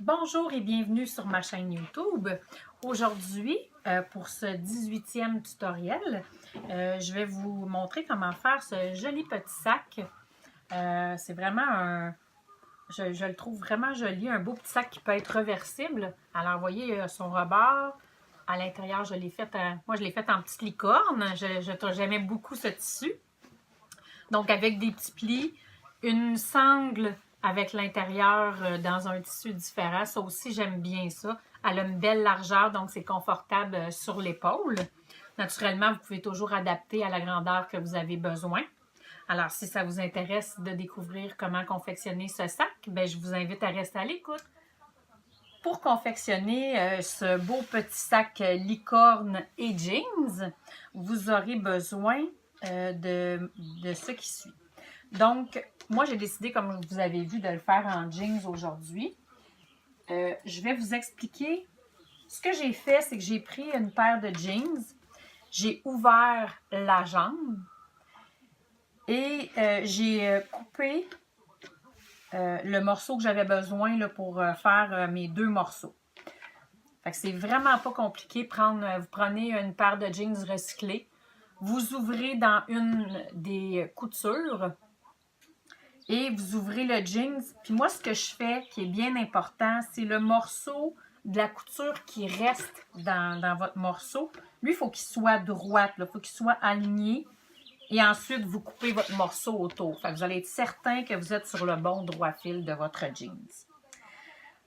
Bonjour et bienvenue sur ma chaîne YouTube. Aujourd'hui, pour ce 18e tutoriel, je vais vous montrer comment faire ce joli petit sac. C'est vraiment je le trouve vraiment joli, un beau petit sac qui peut être reversible. Alors, vous voyez, son rebord. À l'intérieur, je l'ai fait, moi je l'ai fait en petite licorne. J'aimais beaucoup ce tissu. Donc, avec des petits plis, une sangle avec l'intérieur dans un tissu différent. Ça aussi, j'aime bien ça. Elle a une belle largeur, donc c'est confortable sur l'épaule. Naturellement, vous pouvez toujours adapter à la grandeur que vous avez besoin. Alors, si ça vous intéresse de découvrir comment confectionner ce sac, bien, je vous invite à rester à l'écoute. Pour confectionner ce beau petit sac licorne et jeans, vous aurez besoin de ce qui suit. Donc, moi, j'ai décidé, comme vous avez vu, de le faire en jeans aujourd'hui. Je vais vous expliquer. Ce que j'ai fait, c'est que j'ai pris une paire de jeans, j'ai ouvert la jambe et j'ai coupé le morceau que j'avais besoin là, pour faire mes deux morceaux. Fait que c'est vraiment pas compliqué. Vous prenez une paire de jeans recyclés, vous ouvrez dans une des coutures et vous ouvrez le jeans. Puis moi, ce que je fais, qui est bien important, c'est le morceau de la couture qui reste dans votre morceau. Lui, il faut qu'il soit droit, il faut qu'il soit aligné. Et ensuite, vous coupez votre morceau autour. Fait que vous allez être certain que vous êtes sur le bon droit fil de votre jeans.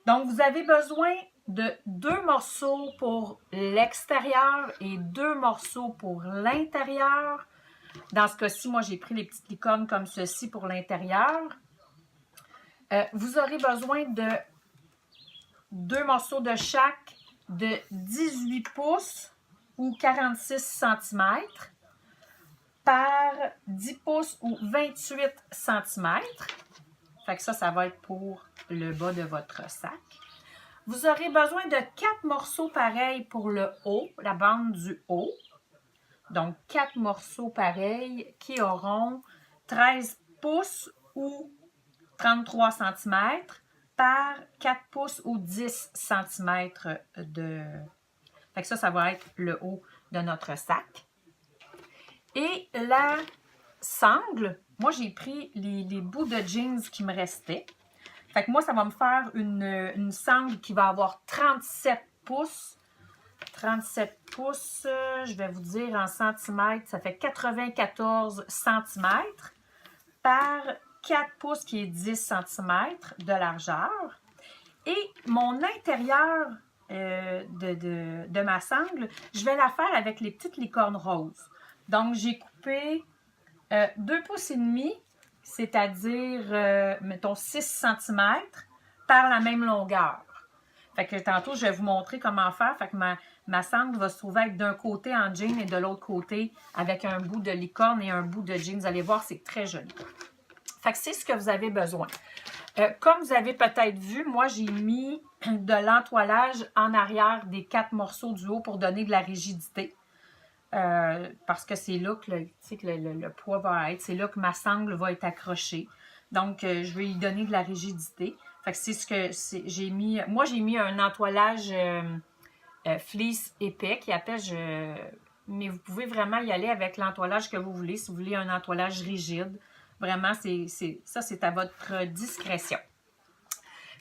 Donc, vous avez besoin de 2 morceaux pour l'extérieur et 2 morceaux pour l'intérieur. Dans ce cas-ci, moi, j'ai pris les petites licornes comme ceci pour l'intérieur. Vous aurez besoin de 2 morceaux de chaque de 18 pouces ou 46 cm par 10 pouces ou 28 cm. Fait que ça va être pour le bas de votre sac. Vous aurez besoin de 4 morceaux pareils pour le haut, la bande du haut. Donc, 4 morceaux pareils qui auront 13 pouces ou 33 cm par 4 pouces ou 10 cm de... Fait que ça va être le haut de notre sac. Et la sangle, moi, j'ai pris les bouts de jeans qui me restaient. Fait que moi, ça va me faire une sangle qui va avoir 37 pouces. 37 pouces, je vais vous dire en centimètres, ça fait 94 cm par 4 pouces qui est 10 cm de largeur. Et mon intérieur de ma sangle, je vais la faire avec les petites licornes roses. Donc, j'ai coupé 2 pouces et demi, c'est-à-dire, mettons, 6 cm par la même longueur. Fait que tantôt, je vais vous montrer comment faire. Fait que ma sangle va se trouver être d'un côté en jean et de l'autre côté avec un bout de licorne et un bout de jean. Vous allez voir, c'est très joli. Fait que c'est ce que vous avez besoin. Comme vous avez peut-être vu, moi, j'ai mis de l'entoilage en arrière des 4 morceaux du haut pour donner de la rigidité. Parce que c'est là que le poids va être. C'est là que ma sangle va être accrochée. Donc, je vais lui donner de la rigidité. Fait que c'est ce que j'ai mis. Moi, j'ai mis un entoilage fleece épais qui appelle... mais vous pouvez vraiment y aller avec l'entoilage que vous voulez. Si vous voulez un entoilage rigide, vraiment, ça, c'est à votre discrétion.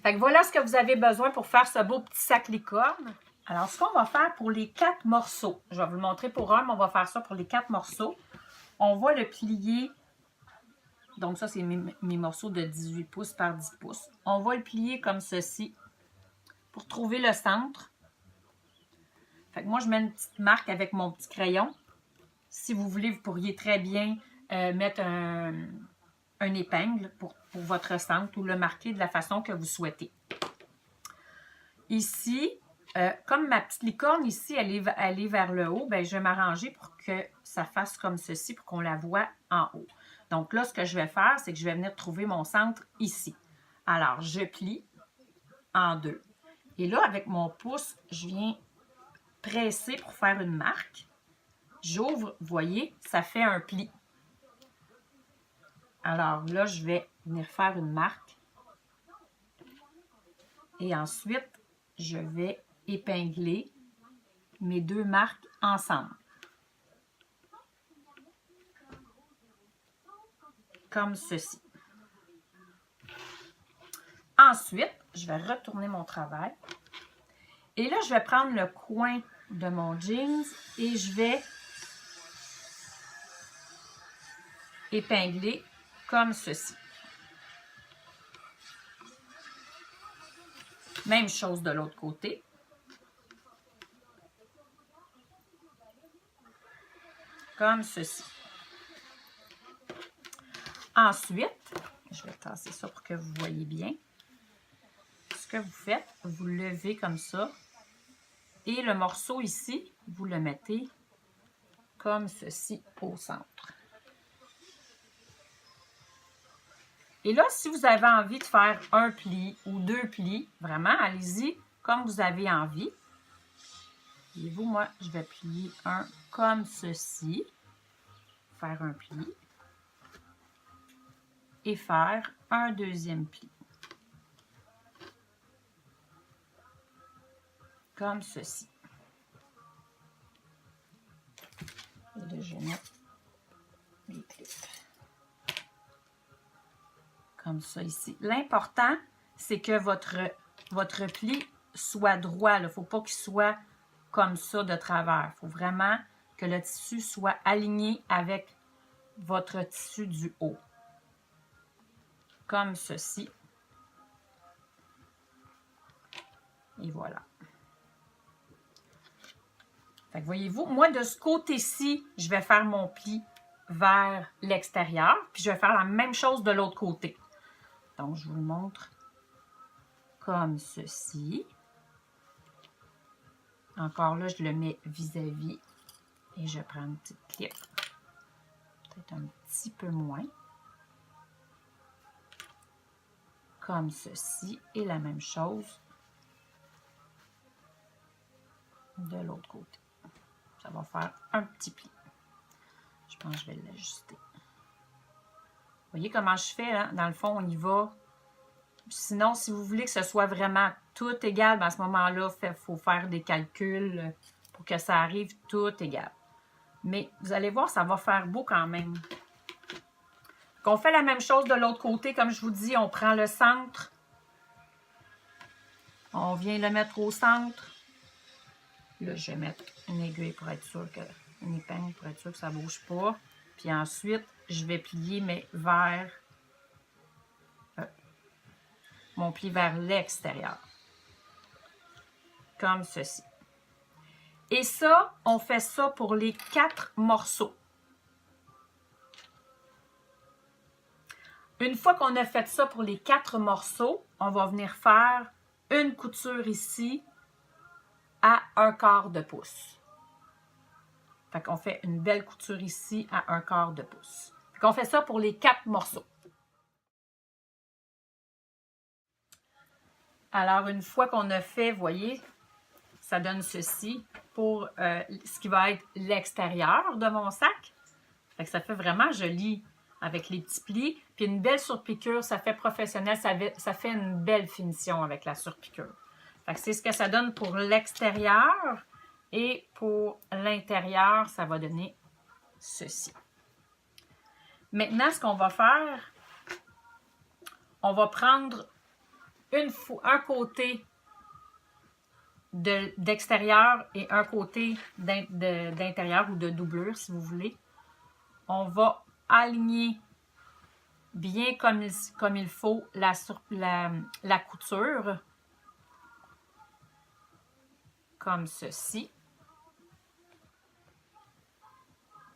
Fait que voilà ce que vous avez besoin pour faire ce beau petit sac licorne. Alors, ce qu'on va faire pour les 4 morceaux, je vais vous le montrer pour un, mais on va faire ça pour les 4 morceaux. On va le plier. Donc, ça, c'est mes morceaux de 18 pouces par 10 pouces. On va le plier comme ceci pour trouver le centre. Fait que moi, je mets une petite marque avec mon petit crayon. Si vous voulez, vous pourriez très bien mettre un épingle pour votre centre ou le marquer de la façon que vous souhaitez. Ici, comme ma petite licorne ici, elle est vers le haut, bien, je vais m'arranger pour que ça fasse comme ceci, pour qu'on la voie en haut. Donc là, ce que je vais faire, c'est que je vais venir trouver mon centre ici. Alors, je plie en deux. Et là, avec mon pouce, je viens presser pour faire une marque. J'ouvre, vous voyez, ça fait un pli. Alors là, je vais venir faire une marque. Et ensuite, je vais épingler mes deux marques ensemble. Comme ceci. Ensuite, je vais retourner mon travail. Et là, je vais prendre le coin de mon jeans et je vais épingler comme ceci. Même chose de l'autre côté. Comme ceci. Ensuite, je vais tasser ça pour que vous voyez bien. Ce que vous faites, vous levez comme ça. Et le morceau ici, vous le mettez comme ceci au centre. Et là, si vous avez envie de faire un pli ou deux plis, vraiment, allez-y comme vous avez envie. Voyez-vous, moi, je vais plier un comme ceci, faire un pli et faire un deuxième pli. Comme ceci. Et là, je mets les clips. Comme ça ici. L'important, c'est que votre pli soit droit. Il ne faut pas qu'il soit comme ça de travers. Il faut vraiment que le tissu soit aligné avec votre tissu du haut. Comme ceci. Et voilà. Fait que voyez-vous, moi de ce côté-ci, je vais faire mon pli vers l'extérieur. Puis je vais faire la même chose de l'autre côté. Donc, je vous le montre comme ceci. Encore là, je le mets vis-à-vis et je prends une petite clip. Peut-être un petit peu moins. Comme ceci. Et la même chose de l'autre côté. Ça va faire un petit pli. Je pense que je vais l'ajuster. Vous voyez comment je fais, hein? Dans le fond, on y va. Sinon, si vous voulez que ce soit vraiment tout égal, ben à ce moment-là, il faut faire des calculs pour que ça arrive tout égal. Mais vous allez voir, ça va faire beau quand même. Donc, on fait la même chose de l'autre côté. Comme je vous dis, on prend le centre. On vient le mettre au centre. Là, je vais mettre une aiguille pour être sûr que, une épingle pour être sûr que ça ne bouge pas. Puis ensuite, je vais plier mais vers mon pli vers l'extérieur. Comme ceci. Et ça, on fait ça pour les 4 morceaux. Une fois qu'on a fait ça pour les 4 morceaux, on va venir faire une couture ici à 1/4 de pouce. Fait qu'on fait une belle couture ici à 1/4 de pouce. Fait qu'on fait ça pour les 4 morceaux. Alors, une fois qu'on a fait, vous voyez, ça donne ceci pour ce qui va être l'extérieur de mon sac. Fait que ça fait vraiment joli avec les petits plis. Puis une belle surpiqûre, ça fait professionnel, ça fait une belle finition avec la surpiqûre. Fait que c'est ce que ça donne pour l'extérieur. Et pour l'intérieur, ça va donner ceci. Maintenant, ce qu'on va faire, on va prendre un côté d'extérieur et un côté d'intérieur ou de doublure, si vous voulez. On va aligner bien comme il faut la couture. Comme ceci.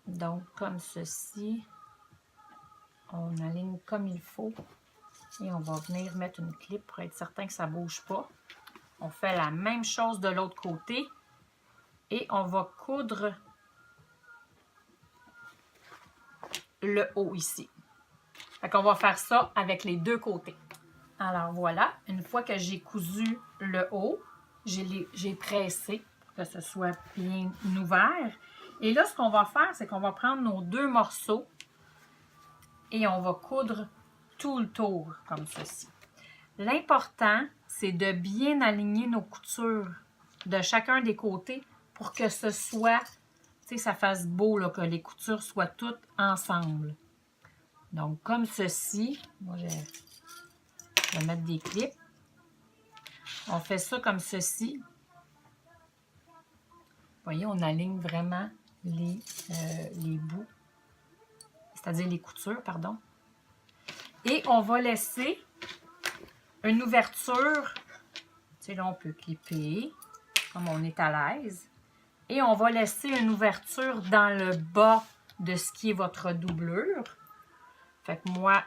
Donc, comme ceci. On aligne comme il faut. Et on va venir mettre une clip pour être certain que ça ne bouge pas. On fait la même chose de l'autre côté. Et on va coudre le haut ici. Fait qu'on va faire ça avec les deux côtés. Alors voilà, une fois que j'ai cousu le haut, j'ai pressé pour que ce soit bien ouvert. Et là, ce qu'on va faire, c'est qu'on va prendre nos 2 morceaux et on va coudre tout le tour comme ceci. L'important, c'est de bien aligner nos coutures de chacun des côtés pour que ce soit, tu sais, ça fasse beau, là, que les coutures soient toutes ensemble. Donc, comme ceci, moi, je vais mettre des clips. On fait ça comme ceci. Vous voyez, on aligne vraiment les bouts, c'est-à-dire les coutures, pardon. Et on va laisser une ouverture. Tu sais, là, on peut clipper, comme on est à l'aise. Et on va laisser une ouverture dans le bas de ce qui est votre doublure. Fait que moi,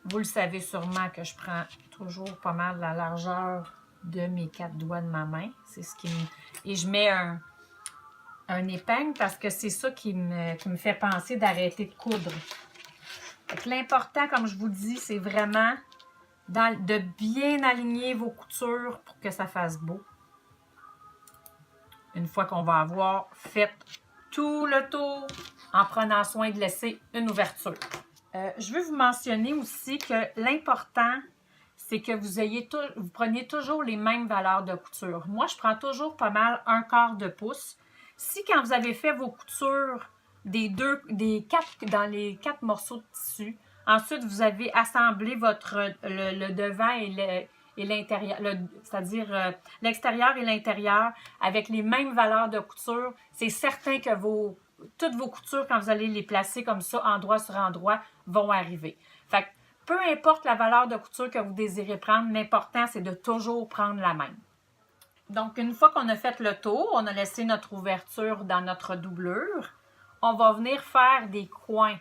vous le savez sûrement que je prends toujours pas mal la largeur de mes 4 doigts de ma main. C'est ce qui me... Et je mets un épingle parce que c'est ça qui me fait penser d'arrêter de coudre. L'important, comme je vous dis, c'est vraiment de bien aligner vos coutures pour que ça fasse beau. Une fois qu'on va avoir fait tout le tour en prenant soin de laisser une ouverture. Je veux vous mentionner aussi que l'important, c'est que vous preniez toujours les mêmes valeurs de couture. Moi, je prends toujours pas mal 1/4 de pouce. Si quand vous avez fait vos coutures dans les 4 morceaux de tissu, ensuite vous avez assemblé le devant et l'intérieur, c'est-à-dire l'extérieur et l'intérieur avec les mêmes valeurs de couture, c'est certain que toutes vos coutures, quand vous allez les placer comme ça, endroit sur endroit, vont arriver. Fait que, peu importe la valeur de couture que vous désirez prendre, l'important, c'est de toujours prendre la même. Donc, une fois qu'on a fait le tour, on a laissé notre ouverture dans notre doublure, on va venir faire des coins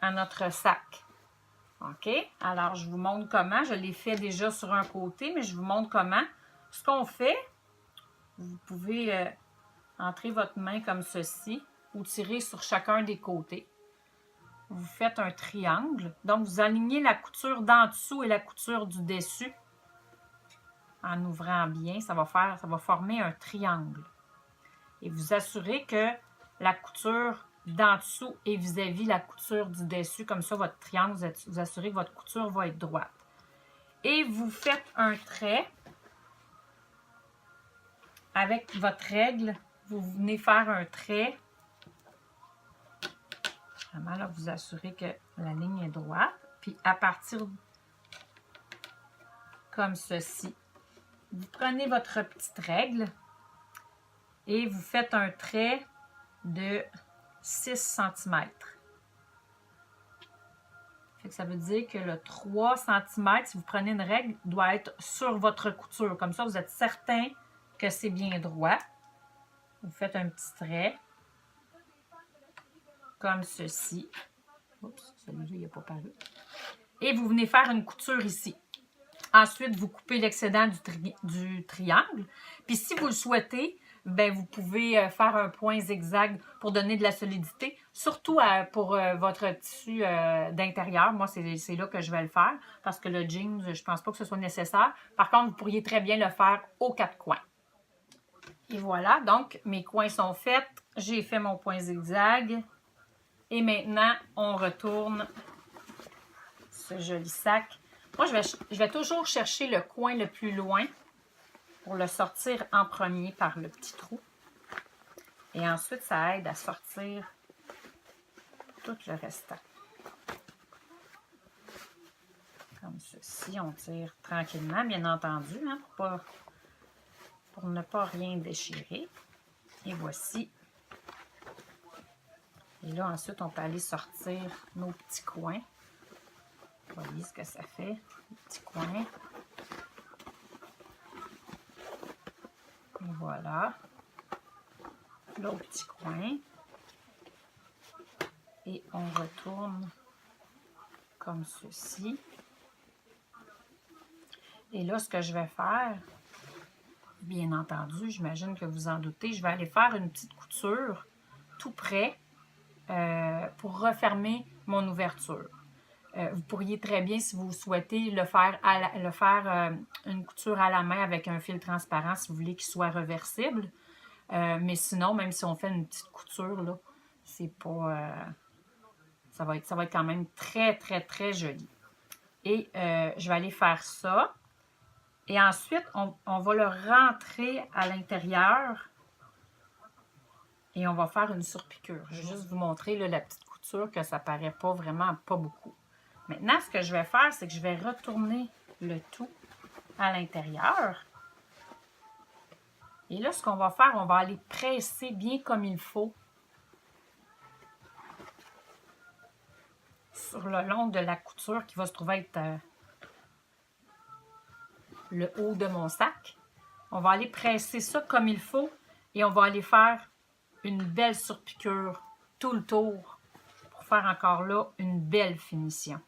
à notre sac. OK? Alors, je vous montre comment. Je l'ai fait déjà sur un côté, mais je vous montre comment. Ce qu'on fait, vous pouvez entrer votre main comme ceci ou tirer sur chacun des côtés. Vous faites un triangle. Donc, vous alignez la couture d'en dessous et la couture du dessus. En ouvrant bien, ça va former un triangle. Et vous assurez que la couture d'en dessous est vis-à-vis la couture du dessus. Comme ça, votre triangle, vous assurez que votre couture va être droite. Et vous faites un trait. Avec votre règle, vous venez faire un trait. Vraiment, là, vous assurez que la ligne est droite. Puis, à partir comme ceci, vous prenez votre petite règle et vous faites un trait de 6 cm. Ça veut dire que le 3 cm, si vous prenez une règle, doit être sur votre couture. Comme ça, vous êtes certain que c'est bien droit. Vous faites un petit trait comme ceci. Oups, celui-là, il n'a pas paru. Et vous venez faire une couture ici. Ensuite, vous coupez l'excédent du triangle. Puis si vous le souhaitez, ben, vous pouvez faire un point zigzag pour donner de la solidité, surtout pour votre tissu d'intérieur. Moi, c'est là que je vais le faire parce que le jeans, je ne pense pas que ce soit nécessaire. Par contre, vous pourriez très bien le faire aux 4 coins. Et voilà, donc mes coins sont faits. J'ai fait mon point zigzag. Et maintenant, on retourne ce joli sac. Moi, je vais toujours chercher le coin le plus loin pour le sortir en premier par le petit trou. Et ensuite, ça aide à sortir tout le restant. Comme ceci, on tire tranquillement, bien entendu, hein, pour ne pas rien déchirer. Et voici. Et là, ensuite, on peut aller sortir nos petits coins. Vous voyez ce que ça fait, les petits coins. Et voilà. L'autre petit coin. Et on retourne comme ceci. Et là, ce que je vais faire, bien entendu, j'imagine que vous en doutez, je vais aller faire une petite couture tout près pour refermer mon ouverture. Vous pourriez très bien, si vous souhaitez, le faire une couture à la main avec un fil transparent si vous voulez qu'il soit reversible. Mais sinon, même si on fait une petite couture, là, c'est pas... ça va être quand même très, très, très joli. Et je vais aller faire ça. Et ensuite, on va le rentrer à l'intérieur et on va faire une surpiqûre. Je vais juste vous montrer là, la petite couture que ça paraît pas vraiment, pas beaucoup. Maintenant, ce que je vais faire, c'est que je vais retourner le tout à l'intérieur. Et là, ce qu'on va faire, on va aller presser bien comme il faut sur le long de la couture qui va se trouver être le haut de mon sac. On va aller presser ça comme il faut et on va aller faire une belle surpiqûre tout le tour pour faire encore là une belle finition.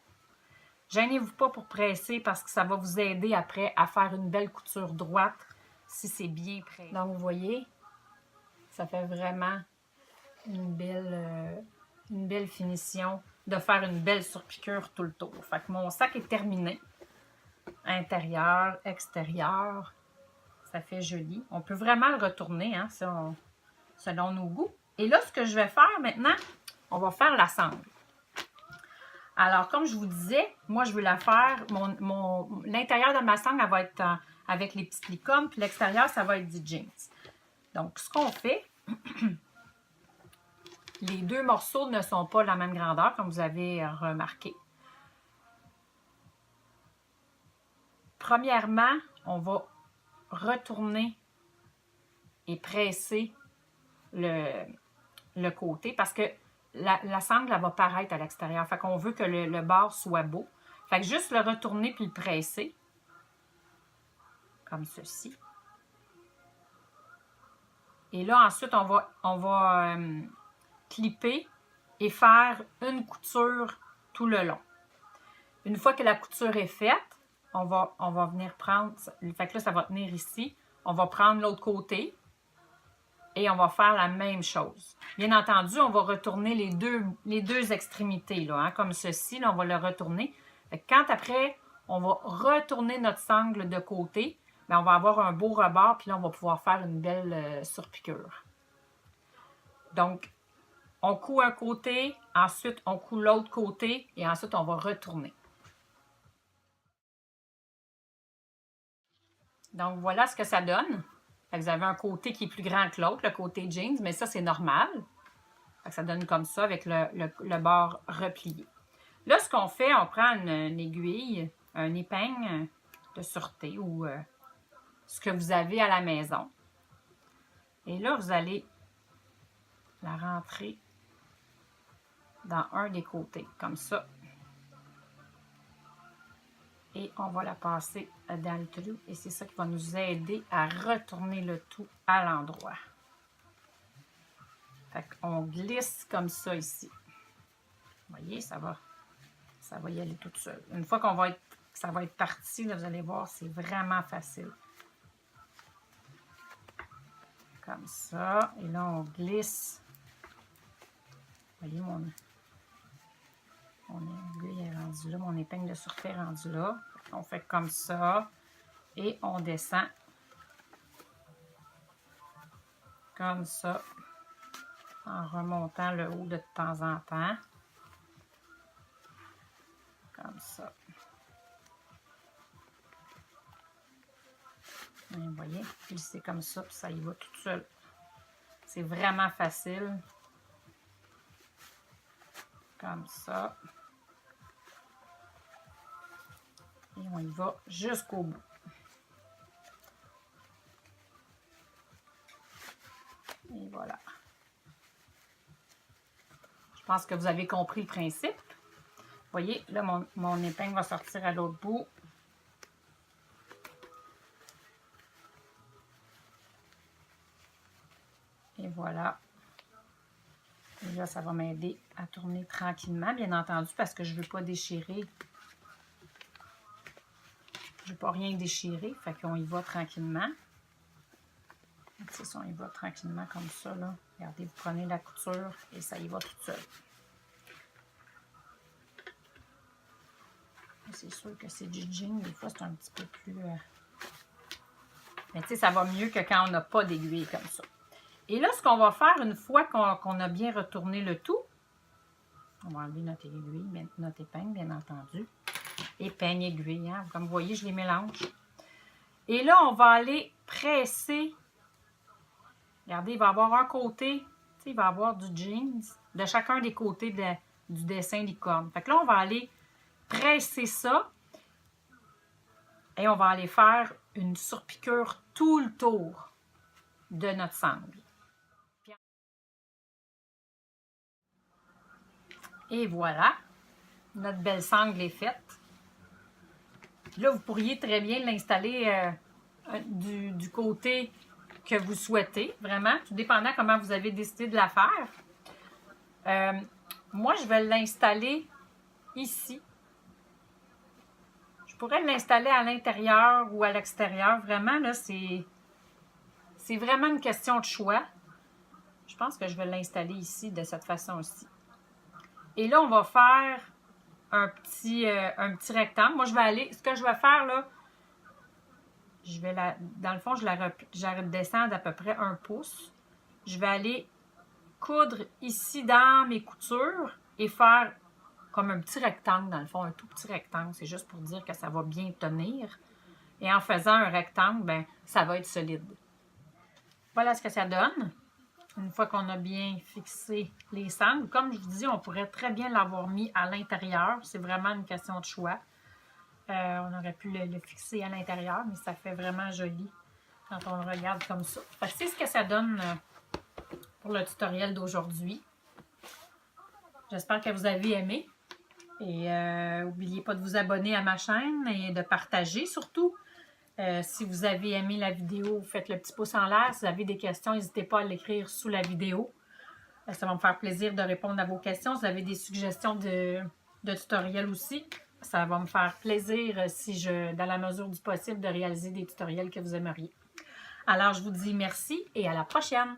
Gênez-vous pas pour presser parce que ça va vous aider après à faire une belle couture droite si c'est bien pressé. Donc vous voyez, ça fait vraiment une belle finition de faire une belle surpiqûre tout le tour. Fait que mon sac est terminé. Intérieur, extérieur, ça fait joli. On peut vraiment le retourner, hein, selon nos goûts. Et là, ce que je vais faire maintenant, on va faire la sangle. Alors, comme je vous disais, moi, je veux la faire, l'intérieur de ma sangle, elle va être avec les petites licornes, puis l'extérieur, ça va être du jeans. Donc, ce qu'on fait, les deux morceaux ne sont pas de la même grandeur, comme vous avez remarqué. Premièrement, on va retourner et presser le côté parce que la sangle, elle va paraître à l'extérieur. Fait qu'on veut que le bord soit beau. Fait que juste le retourner puis le presser. Comme ceci. Et là, ensuite, on va clipper et faire une couture tout le long. Une fois que la couture est faite, on va venir prendre, fait que là, ça va tenir ici. On va prendre l'autre côté et on va faire la même chose. Bien entendu, on va retourner les deux extrémités, là, hein, comme ceci. Là, on va le retourner. Fait que quand après, on va retourner notre sangle de côté, bien, on va avoir un beau rebord, puis là, on va pouvoir faire une belle surpiqûre. Donc, on coud un côté, ensuite, on coud l'autre côté, et ensuite, on va retourner. Donc, voilà ce que ça donne. Vous avez un côté qui est plus grand que l'autre, le côté jeans, mais ça, c'est normal. Ça donne comme ça avec le bord replié. Là, ce qu'on fait, on prend une aiguille, un épingle de sûreté ou ce que vous avez à la maison. Et là, vous allez la rentrer dans un des côtés, comme ça. Et on va la passer dans le trou. Et c'est ça qui va nous aider à retourner le tout à l'endroit. Fait qu'on glisse comme ça ici. Vous voyez, ça va y aller toute seule. Une fois que ça va être parti, là, vous allez voir, c'est vraiment facile. Comme ça. Et là, on glisse. Vous voyez, mon aiguille est rendue là, mon épingle de sûreté est rendue là. On fait comme ça et on descend comme ça en remontant le haut de temps en temps. Comme ça. Et vous voyez, glisser comme ça, puis ça y va tout seul. C'est vraiment facile. Comme ça. Et on y va jusqu'au bout. Et voilà. Je pense que vous avez compris le principe. Vous voyez, là, mon épingle va sortir à l'autre bout. Et voilà. Et là, ça va m'aider à tourner tranquillement, bien entendu, parce que je ne veux pas déchirer. Je ne veux pas rien déchirer, fait qu'on y va tranquillement. C'est ça, on y va tranquillement comme ça, là. Regardez, vous prenez la couture et ça y va tout seul. C'est sûr que c'est du jean, des fois c'est un petit peu plus... Mais tu sais, ça va mieux que quand on n'a pas d'aiguille comme ça. Et là, ce qu'on va faire, une fois qu'on a bien retourné le tout, on va enlever notre aiguille, notre épingle, bien entendu. Épingle, aiguille, hein? Comme vous voyez, je les mélange. Et là, on va aller presser. Regardez, il va y avoir un côté, il va y avoir du jeans de chacun des côtés du dessin licorne. Fait que là, on va aller presser ça et on va aller faire une surpiqûre tout le tour de notre sangle. Et voilà, notre belle sangle est faite. Là, vous pourriez très bien l'installer du côté que vous souhaitez, vraiment, tout dépendant comment vous avez décidé de la faire. Moi, je vais l'installer ici. Je pourrais l'installer à l'intérieur ou à l'extérieur. Vraiment, là, c'est vraiment une question de choix. Je pense que je vais l'installer ici de cette façon-ci. Et là, on va faire un petit rectangle. Moi, je vais aller... Ce que je vais faire, là, je vais dans le fond, je redescends d'à peu près 1 pouce. Je vais aller coudre ici dans mes coutures et faire comme un petit rectangle, dans le fond, un tout petit rectangle. C'est juste pour dire que ça va bien tenir. Et en faisant un rectangle, ben, ça va être solide. Voilà ce que ça donne. Une fois qu'on a bien fixé les sangles, comme je vous dis, on pourrait très bien l'avoir mis à l'intérieur. C'est vraiment une question de choix. On aurait pu le fixer à l'intérieur, mais ça fait vraiment joli quand on le regarde comme ça. C'est ce que ça donne pour le tutoriel d'aujourd'hui. J'espère que vous avez aimé. Et n'oubliez pas de vous abonner à ma chaîne et de partager surtout. Si vous avez aimé la vidéo, faites le petit pouce en l'air. Si vous avez des questions, n'hésitez pas à l'écrire sous la vidéo. Ça va me faire plaisir de répondre à vos questions. Si vous avez des suggestions de tutoriels aussi, ça va me faire plaisir, dans la mesure du possible, de réaliser des tutoriels que vous aimeriez. Alors, je vous dis merci et à la prochaine!